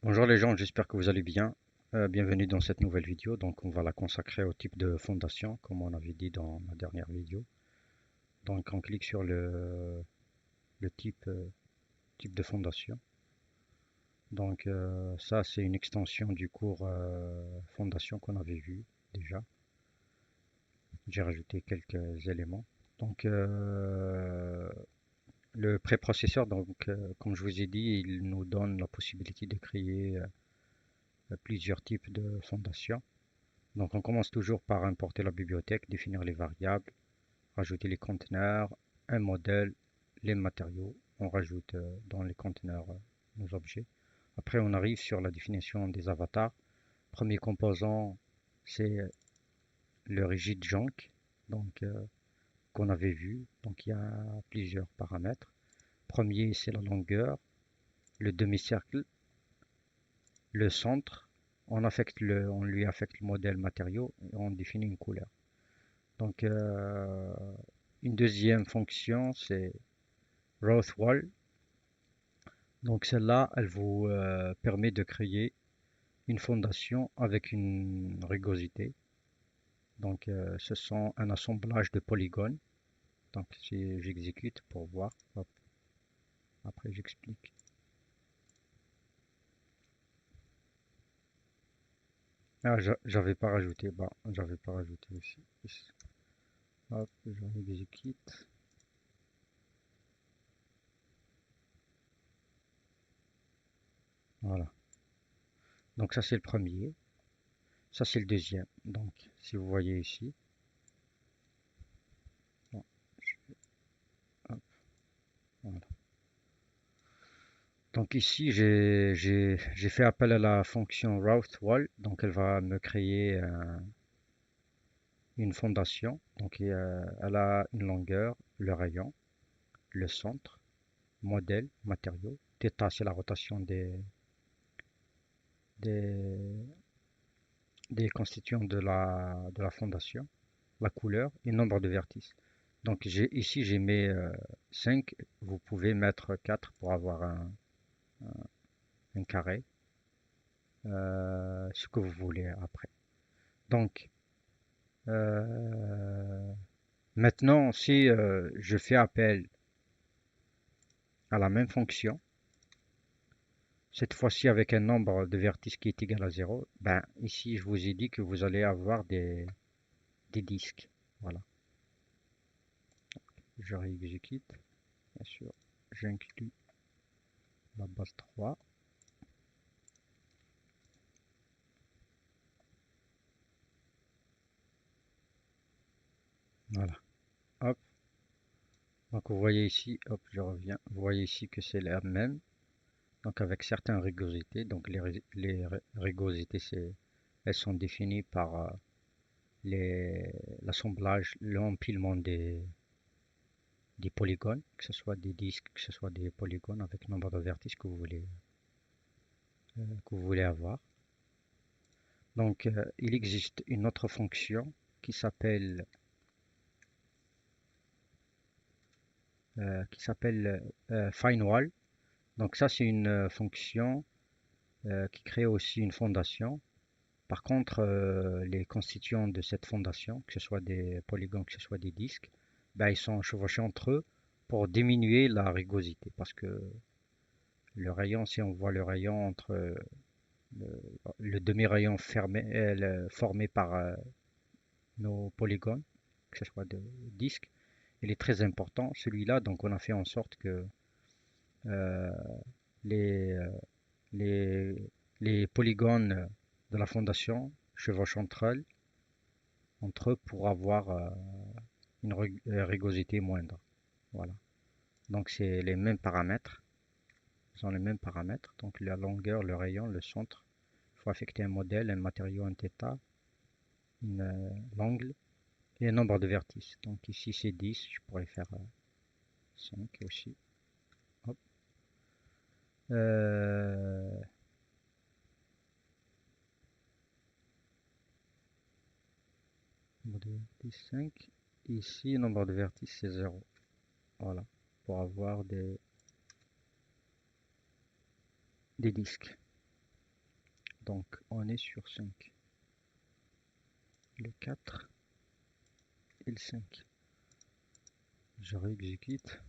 Bonjour les gens, j'espère que vous allez bien. Bienvenue dans cette nouvelle vidéo. Donc on va la consacrer au type de fondation, comme on avait dit dans la dernière vidéo. Donc on clique sur le type de fondation. Donc ça c'est une extension du cours fondation qu'on avait vu déjà. J'ai rajouté quelques éléments. Donc le préprocesseur, comme je vous ai dit, il nous donne la possibilité de créer plusieurs types de fondations. Donc on commence toujours par importer la bibliothèque, définir les variables, rajouter les conteneurs, un modèle, les matériaux. On rajoute dans les conteneurs nos objets. Après on arrive sur la définition des avatars. Premier composant c'est le rigid junk donc qu'on avait vu. Donc il y a plusieurs paramètres. Premier c'est la longueur, le demi-cercle, le centre. On lui affecte le modèle matériau et on définit une couleur. Donc, une deuxième fonction, c'est Rothwall. Donc, celle-là, elle vous permet de créer une fondation avec une rugosité. Donc, ce sont un assemblage de polygones. Donc, si j'exécute pour voir, hop, après j'explique. Ah, j'avais pas rajouté, bah, j'avais pas rajouté aussi. Hop, j'exécute. Voilà. Donc, ça, c'est le premier. Ça, c'est le deuxième. Donc, si vous voyez ici, bon, hop, voilà. Donc ici, j'ai fait appel à la fonction routeWall. Donc elle va me créer une fondation. Donc elle a une longueur, le rayon, le centre, modèle, matériaux. Θ, c'est la rotation des, des constituants de la fondation, la couleur et nombre de vertices. Donc ici, j'ai mis 5. Vous pouvez mettre 4 pour avoir un carré, ce que vous voulez après. Donc, Euh, maintenant, si je fais appel à la même fonction, cette fois-ci avec un nombre de vertices qui est égal à 0, ben ici je vous ai dit que vous allez avoir des disques. Voilà, je réexécute, bien sûr, j'inclus la base 3. Voilà, hop, donc vous voyez ici, hop, je reviens, vous voyez ici que c'est la même, donc avec certaines rugosités, donc les rugosités, elles sont définies par l'assemblage, l'empilement des polygones, que ce soit des disques, que ce soit des polygones avec nombre de vertices que vous voulez avoir. Donc, il existe une autre fonction qui s'appelle FineWall. Donc ça, c'est une fonction qui crée aussi une fondation. Par contre, les constituants de cette fondation, que ce soit des polygones, que ce soit des disques, ben, ils sont chevauchés entre eux pour diminuer la rugosité. Parce que le rayon, si on voit le rayon entre le, le demi-rayon formé par nos polygones, que ce soit de disques, il est très important. Celui-là, donc on a fait en sorte que euh, les, euh, les, les polygones de la fondation chevauchent entre eux pour avoir une rugosité moindre. Voilà. Donc c'est les mêmes paramètres. Ce sont les mêmes paramètres. Donc la longueur, le rayon, le centre. Il faut affecter un modèle, un matériau, un θ, l'angle et un nombre de vertices. Donc ici c'est 10, je pourrais faire 5 aussi. Hop. Euh, nombre de vertices 5. Ici, nombre de vertices c'est 0. Voilà. Pour avoir des disques. Donc on est sur 5. Le 4 et le 5. Je réexécute.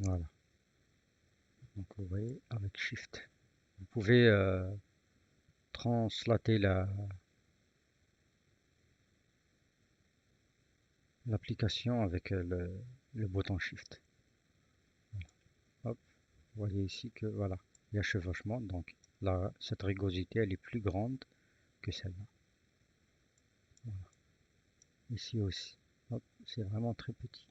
Voilà. Donc vous voyez, avec Shift, vous pouvez translater l'application avec le bouton Shift. Hop, vous voyez ici que voilà, il y a chevauchement. Donc là, cette rugosité, elle est plus grande que celle-là. Voilà. Ici aussi. Hop, c'est vraiment très petit.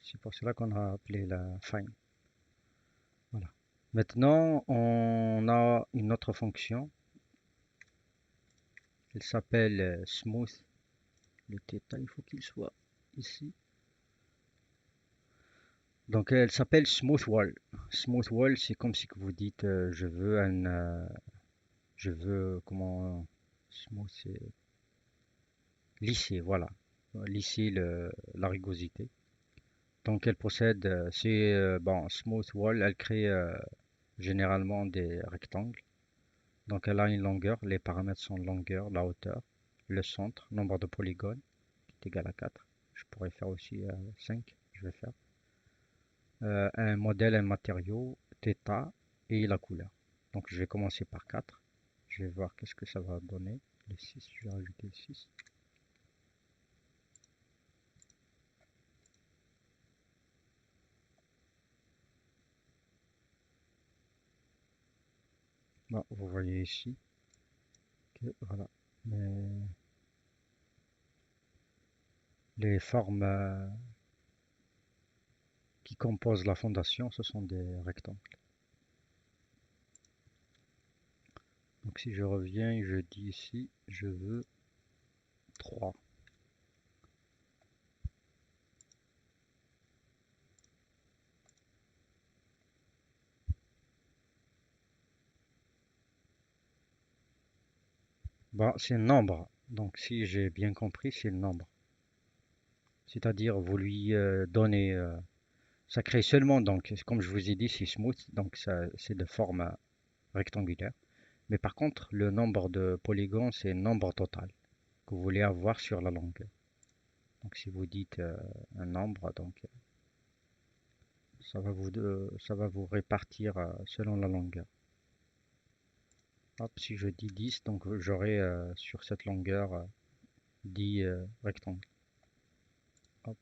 C'est pour cela qu'on a appelé la fine. Voilà. Maintenant, on a une autre fonction. Elle s'appelle smooth. Le θ, il faut qu'il soit ici. Donc, elle s'appelle smooth wall. Smooth wall, c'est comme si que vous dites, je veux comment smooth, c'est lisser, voilà, lisser la rugosité. Donc, elle possède, bon, smooth wall, elle crée généralement des rectangles. Donc elle a une longueur, les paramètres sont longueur, la hauteur, le centre, nombre de polygones, qui est égal à 4. Je pourrais faire aussi 5, je vais faire. Un modèle, un matériau, θ et la couleur. Donc je vais commencer par 4. Je vais voir qu'est-ce que ça va donner. Le 6, je vais rajouter le 6. Bon, vous voyez ici que voilà. Les formes qui composent la fondation, ce sont des rectangles. Donc si je reviens, je dis ici, je veux 3. Bon, c'est un nombre. Donc si j'ai bien compris, c'est le nombre. C'est-à-dire vous lui donnez, ça crée seulement, donc comme je vous ai dit, c'est smooth, donc ça c'est de forme rectangulaire. Mais par contre, le nombre de polygones, c'est le nombre total que vous voulez avoir sur la longueur. Donc si vous dites un nombre, donc ça va vous répartir selon la longueur. Hop, si je dis 10, donc j'aurai sur cette longueur 10 rectangles. Hop,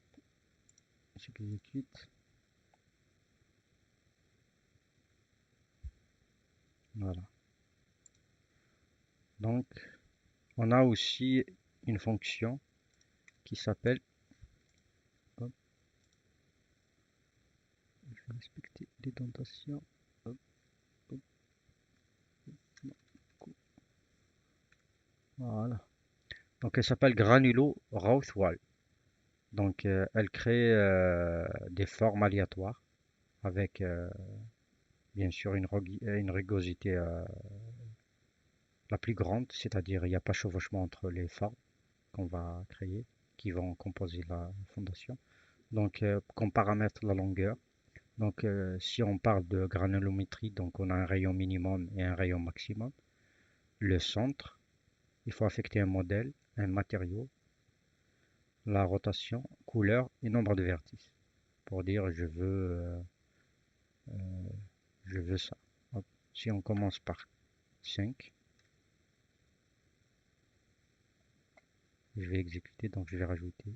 j'exécute. Voilà. Donc, on a aussi une fonction qui s'appelle, hop, je vais respecter l'indentation. Hop, hop, voilà. Donc, elle s'appelle Granulo Routhwall. Donc, elle crée des formes aléatoires avec, bien sûr, une rugosité la plus grande, c'est-à-dire il n'y a pas chevauchement entre les formes qu'on va créer, qui vont composer la fondation. Donc, qu'on paramètre la longueur. Donc, si on parle de granulométrie, donc on a un rayon minimum et un rayon maximum. Le centre, il faut affecter un modèle, un matériau, la rotation, couleur et nombre de vertices. Pour dire je veux ça. Hop. Si on commence par 5, je vais exécuter, donc je vais rajouter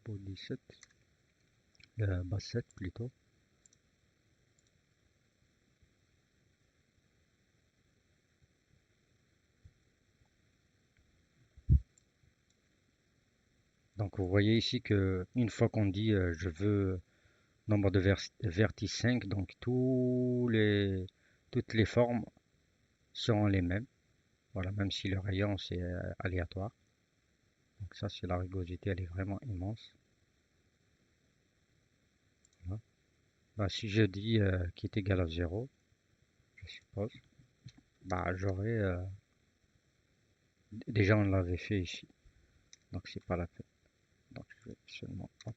body 7, base 7 plutôt. Donc vous voyez ici que une fois qu'on dit je veux nombre de vertices 5, donc toutes les formes seront les mêmes. Voilà, même si le rayon c'est aléatoire. Donc ça c'est la rugosité, elle est vraiment immense. Voilà. Bah, si je dis qui est égal à 0, je suppose, bah j'aurai déjà on l'avait fait ici. Donc c'est pas la peine. Donc je vais seulement hop.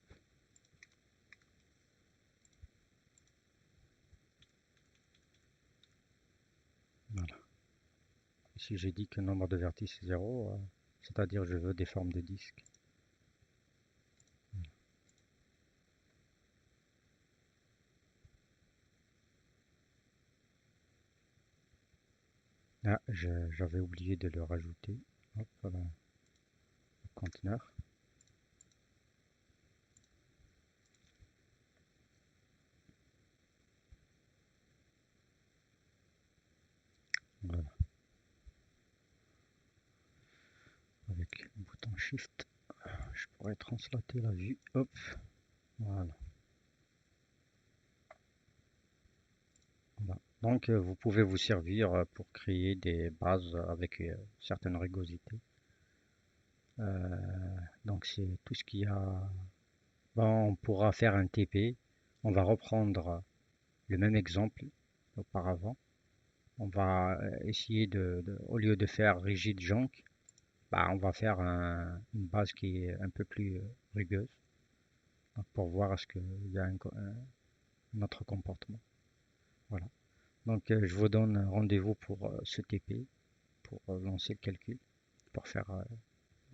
Si j'ai dit que le nombre de vertices est 0, c'est-à-dire je veux des formes de disques. Ah, j'avais oublié de le rajouter. Hop, voilà, le conteneur. Voilà, avec le bouton Shift, je pourrais translater la vue. Hop, voilà. Voilà. Donc, vous pouvez vous servir pour créer des bases avec certaines rugosités. Donc, c'est tout ce qu'il y a. Bon, on pourra faire un TP. On va reprendre le même exemple auparavant. On va essayer au lieu de faire rigide junk, bah, on va faire une base qui est un peu plus rugueuse, donc pour voir est-ce qu'il y a un autre comportement. Voilà. Donc, je vous donne rendez-vous pour ce TP, pour lancer le calcul, pour faire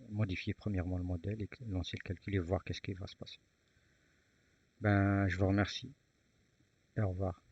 modifier premièrement le modèle et lancer le calcul et voir qu'est-ce qui va se passer. Ben, je vous remercie et au revoir.